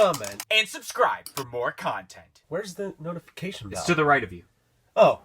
comment, and subscribe for more content. Where's the notification bell? It's to the right of you. Oh.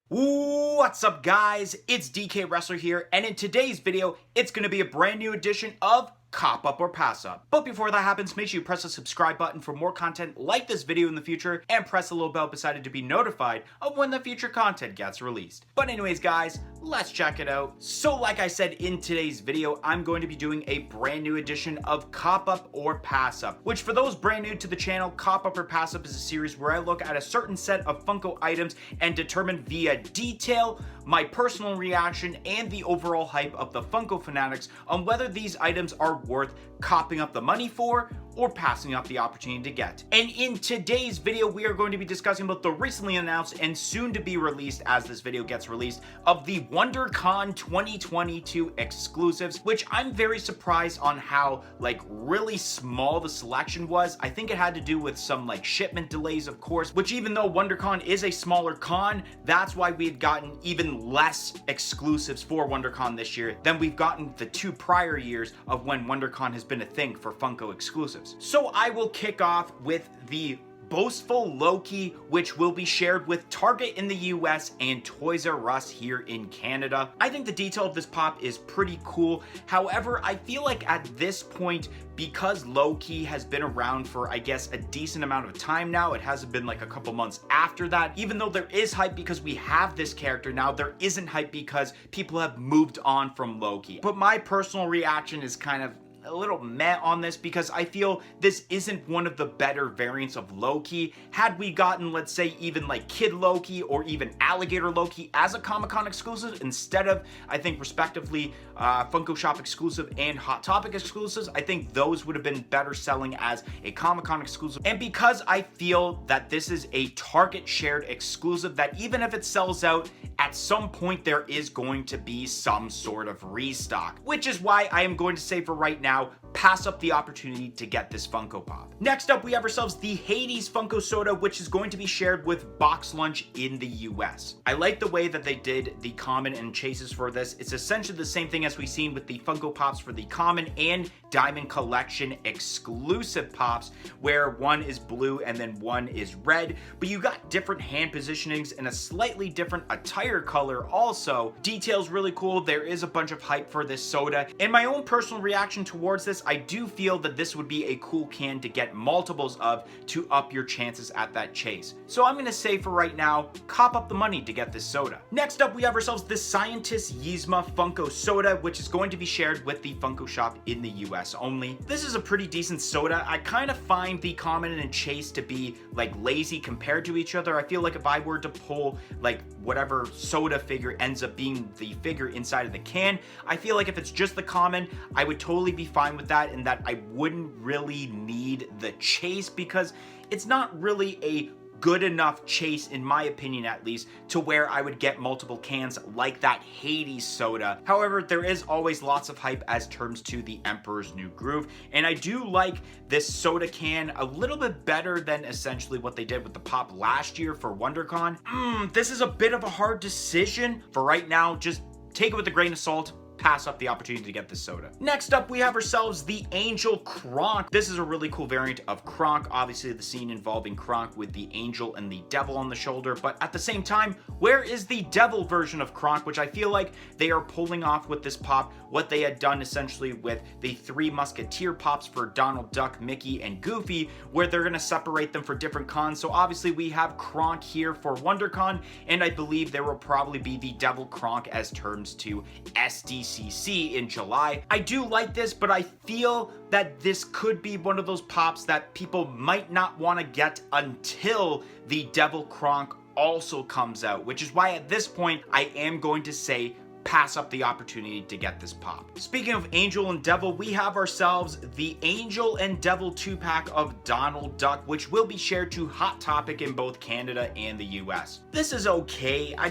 What's up, guys? It's DK Wrestler here, and in today's video, it's going to be a brand new edition of Cop Up or Pass Up. But before that happens, make sure you press the subscribe button for more content like this video in the future, and press the little bell beside it to be notified of when the future content gets released. But anyways, guys, let's check it out. So like I said in today's video, I'm going to be doing a brand new edition of Cop Up or Pass Up, which for those brand new to the channel, Cop Up or Pass Up is a series where I look at a certain set of Funko items and determine via detail, my personal reaction, and the overall hype of the Funko fanatics on whether these items are worth copping up the money for or passing up the opportunity to get. And in today's video, we are going to be discussing about the recently announced and soon to be released, as this video gets released, of the WonderCon 2022 exclusives, which I'm very surprised on how really small the selection was. I think it had to do with some shipment delays, of course, which even though WonderCon is a smaller con, that's why we had gotten even less exclusives for WonderCon this year than we've gotten the 2 prior years of when WonderCon has been a thing for Funko exclusives. So I will kick off with the Boastful Loki, which will be shared with Target in the US and Toys R Us here in Canada. I think the detail of this pop is pretty cool. However, I feel like at this point, because Loki has been around for, I guess, a decent amount of time now, it hasn't been a couple months after that, even though there is hype because we have this character now, there isn't hype because people have moved on from Loki. But my personal reaction is kind of a little meh on this because I feel this isn't one of the better variants of Loki. Had we gotten, let's say, even Kid Loki or even Alligator Loki as a Comic-Con exclusive instead of, I think, respectively, Funko Shop exclusive and Hot Topic exclusives, I think those would have been better selling as a Comic-Con exclusive. And because I feel that this is a Target shared exclusive, that even if it sells out, at some point there is going to be some sort of restock, which is why I am going to say for right now, pass up the opportunity to get this Funko Pop. Next up, we have ourselves the Hades Funko Soda, which is going to be shared with Box Lunch in the US. I like the way that they did the common and chases for this. It's essentially the same thing as we've seen with the Funko Pops for the common and Diamond Collection exclusive pops, where one is blue and then one is red, but you got different hand positionings and a slightly different attire color also. Details really cool. There is a bunch of hype for this soda. And my own personal reaction towards this, I do feel that this would be a cool can to get multiples of to up your chances at that chase. So I'm gonna say for right now, cop up the money to get this soda. Next up, we have ourselves the Scientist Yzma Funko Soda, which is going to be shared with the Funko Shop in the US only. This is a pretty decent soda. I kind of find the common and chase to be lazy compared to each other. I feel like if I were to pull whatever soda figure ends up being the figure inside of the can, I feel like if it's just the common, I would totally be fine with that, and that I wouldn't really need the chase because it's not really a good enough chase, in my opinion at least, to where I would get multiple cans like that Hades soda. However, there is always lots of hype as terms to the Emperor's New Groove, and I do like this soda can a little bit better than essentially what they did with the pop last year for WonderCon. This is a bit of a hard decision. For right now, just take it with a grain of salt. Pass up the opportunity to get this soda. Next up, we have ourselves the Angel Kronk. This is a really cool variant of Kronk. Obviously, the scene involving Kronk with the angel and the devil on the shoulder, but at the same time, where is the devil version of Kronk, which I feel like they are pulling off with this pop what they had done essentially with the 3 Musketeer pops for Donald Duck, Mickey, and Goofy, where they're gonna separate them for different cons. So obviously we have Kronk here for WonderCon, and I believe there will probably be the Devil Kronk as terms to SDCC in July. I do like this, but I feel that this could be one of those pops that people might not want to get until the Devil Kronk also comes out, which is why at this point I am going to say pass up the opportunity to get this pop. Speaking of Angel and Devil, we have ourselves the Angel and Devil 2-pack of Donald Duck, which will be shared to Hot Topic in both Canada and the US. This is okay. I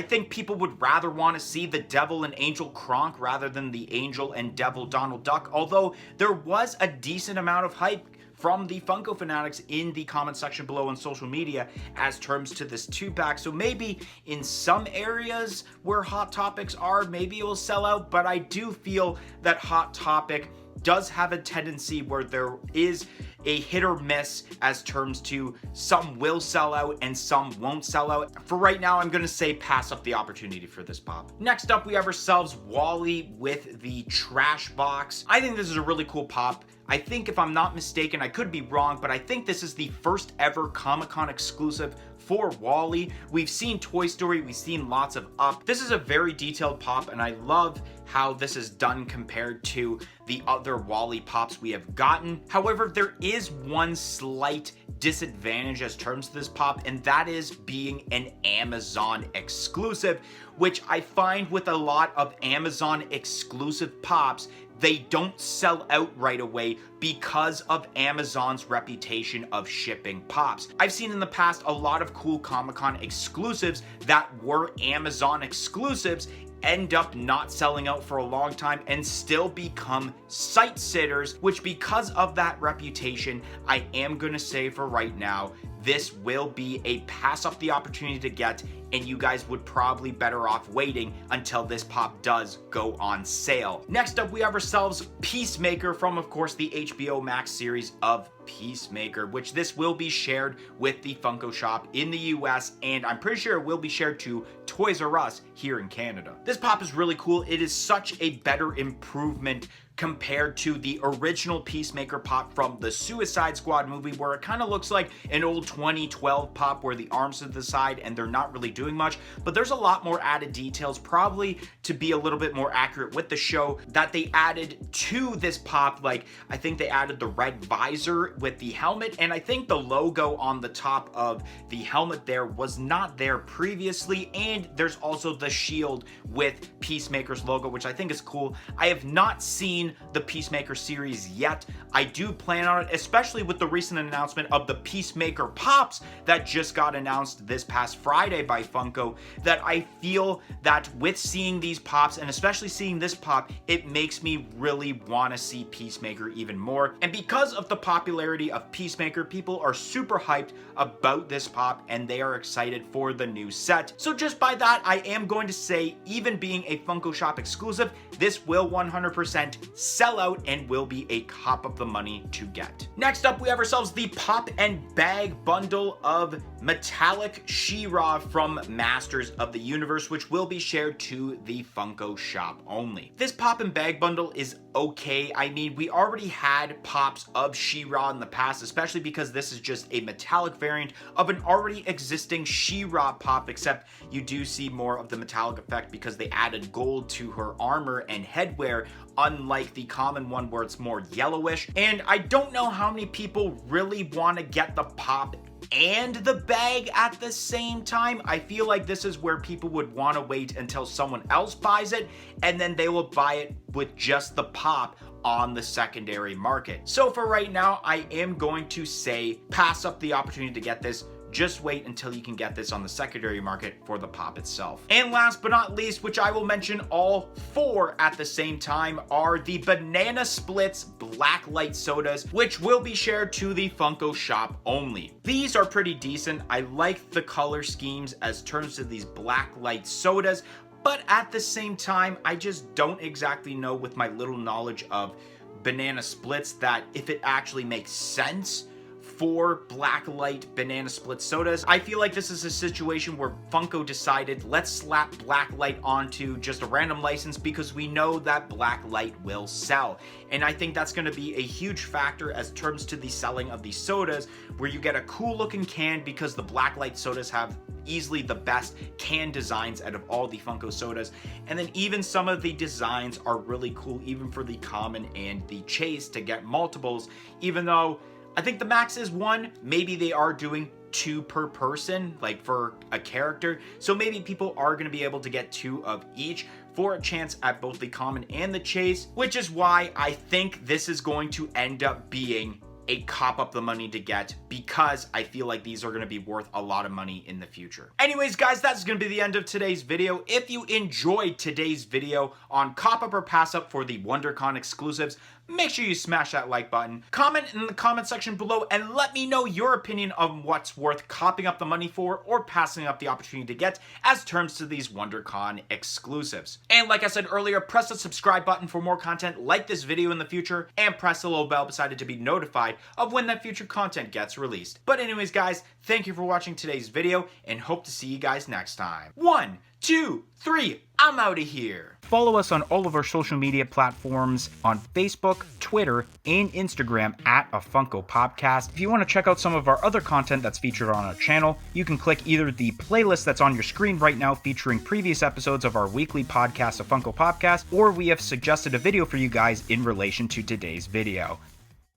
think people would rather want to see the Devil and Angel Kronk rather than the Angel and Devil Donald Duck, although there was a decent amount of hype from the Funko fanatics in the comment section below on social media as terms to this 2-pack. So maybe in some areas where Hot Topics are, maybe it will sell out, but I do feel that Hot Topic does have a tendency where there is a hit or miss as terms to some will sell out and some won't sell out. For right now, I'm gonna say pass up the opportunity for this pop. Next up, we have ourselves Wally with the trash box. I think this is a really cool pop. I think, if I'm not mistaken, I could be wrong, but I think this is the first ever Comic-Con exclusive for Wally. We've seen Toy Story, we've seen lots of Up. This is a very detailed pop, and I love how this is done compared to the other Wally pops we have gotten. However, there is one slight disadvantage as terms to this pop, and that is being an Amazon exclusive, which I find with a lot of Amazon exclusive pops, they don't sell out right away because of Amazon's reputation of shipping pops. I've seen in the past a lot of cool Comic-Con exclusives that were Amazon exclusives end up not selling out for a long time and still become site sitters, which, because of that reputation, I am gonna say for right now, this will be a pass up the opportunity to get, and you guys would probably better off waiting until this pop does go on sale. Next up, we have ourselves Peacemaker from, of course, the HBO Max series of Peacemaker, which this will be shared with the Funko Shop in the US, and I'm pretty sure it will be shared to Toys R Us here in Canada. This pop is really cool. It is such a better improvement compared to the original Peacemaker pop from the Suicide Squad movie, where it kind of looks like an old 2012 pop where the arms are to the side and they're not really doing much, but there's a lot more added details, probably to be a little bit more accurate with the show, that they added to this pop. Like, I think they added the red visor with the helmet, and I think the logo on the top of the helmet there was not there previously, and there's also the shield with Peacemaker's logo, which I think is cool. I have not seen the Peacemaker series yet. I do plan on it, especially with the recent announcement of the Peacemaker Pops that just got announced this past Friday by Funko, that I feel that with seeing these pops, and especially seeing this pop, it makes me really want to see Peacemaker even more. And because of the popularity of Peacemaker, people are super hyped about this pop and they are excited for the new set. So just by that, I am going to say, even being a Funko Shop exclusive, this will 100% sell out and will be a cop of the money to get. Next up, we have ourselves the Pop and Bag bundle of metallic She-Ra from Masters of the Universe, which will be shared to the Funko Shop only. This Pop and Bag bundle is okay. I mean, we already had pops of She-Ra in the past, especially because this is just a metallic variant of an already existing She-Ra pop, except you do see more of the metallic effect because they added gold to her armor and headwear, unlike the common one where it's more yellowish. And I don't know how many people really want to get the pop and the bag at the same time. I feel like this is where people would want to wait until someone else buys it, and then they will buy it with just the pop on the secondary market. So for right now, I am going to say pass up the opportunity to get this. Just wait until you can get this on the secondary market for the pop itself. And last but not least, which I will mention all four at the same time, are the Banana Splits Black Light Sodas, which will be shared to the Funko Shop only. These are pretty decent. I like the color schemes as terms of these Black Light Sodas, but at the same time, I just don't exactly know, with my little knowledge of Banana Splits, that if it actually makes sense for Black Light Banana Split sodas. I feel like this is a situation where Funko decided, let's slap Black Light onto just a random license because we know that Black Light will sell. And I think that's going to be a huge factor as terms to the selling of these sodas, where you get a cool looking can, because the Black Light sodas have easily the best can designs out of all the Funko sodas. And then even some of the designs are really cool, even for the common and the chase, to get multiples, even though I think the max is one. Maybe they are doing 2 per person, like for a character. So maybe people are going to be able to get 2 of each for a chance at both the common and the chase, which is why I think this is going to end up being a cop up the money to get, because I feel like these are going to be worth a lot of money in the future. Anyways, guys, that's going to be the end of today's video. If you enjoyed today's video on cop up or pass up for the WonderCon exclusives, make sure you smash that like button. Comment in the comment section below and let me know your opinion on what's worth copping up the money for or passing up the opportunity to get as terms to these WonderCon exclusives. And like I said earlier, press the subscribe button for more content like this video in the future, and press the little bell beside it to be notified of when that future content gets released. But anyways guys, thank you for watching today's video and hope to see you guys next time. 1, 2, 3, I'm out of here. Follow us on all of our social media platforms on Facebook, Twitter, and Instagram at A Funko Popcast. If you want to check out some of our other content that's featured on our channel, you can click either the playlist that's on your screen right now featuring previous episodes of our weekly podcast, A Funko Popcast, or we have suggested a video for you guys in relation to today's video.